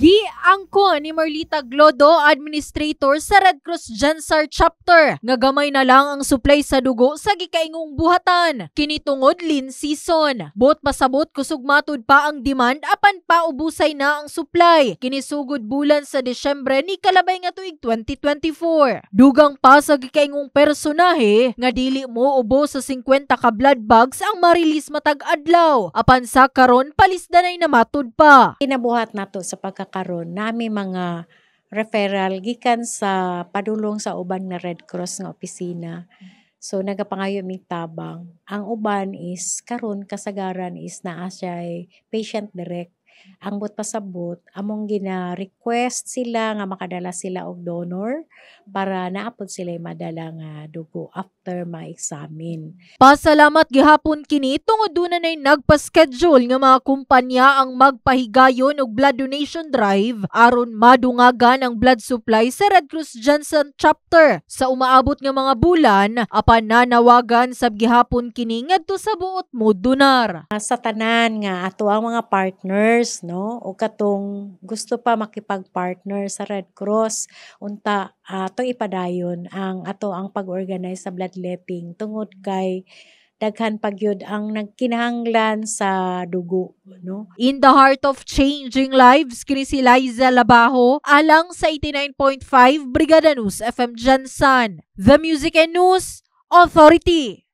Giangko ni Marlita Glodo, administrator sa Red Cross Jansar Chapter, nga gamay na lang ang supply sa dugo sa gikaingong buhatan. Kinitungod lean season. Bot pasabot kusog matud pa ang demand apan paubusay na ang supply. Kinisugod bulan sa Disyembre ni kalabay nga tuig 2024. Dugang pa sa gikaingong personahe nga dili mo ubos sa 50 ka blood bags ang marilis matag adlaw. Apan sa karon palisdanay na matud pa. Kinabuhat nato sa pagkakaroon nami mga referral gikan sa padulong sa uban nga Red Cross nga opisina. So nagapangayo mi tabang. Ang uban is karon kasagaran is naa siya patient direct. Ang bot pasabot among gina-request sila nga makadala sila og donor para naapod sila madala nga dugo after ma-examine. Pasalamat gihapon kini tungod dunay nagpa-schedule nga mga kumpanya ang magpahigayon og blood donation drive aron madungagan ang blood supply sa Red Cross Jansar Chapter sa umaabot nga mga bulan apan nanawagan sab gihapon kini ngadto sa buot mo donar. Sa tanan nga ato ang mga partners no o katong gusto pa makipag-partner sa Red Cross unta ato ipadayon ang ato ang pag-organize sa bloodletting tungod kay daghan pagyud ang nagkinahanglan sa dugo no. In the heart of changing lives, kini si Liza Labajo alang sa 89.5 Brigada News FM Jansan, The Music and News Authority.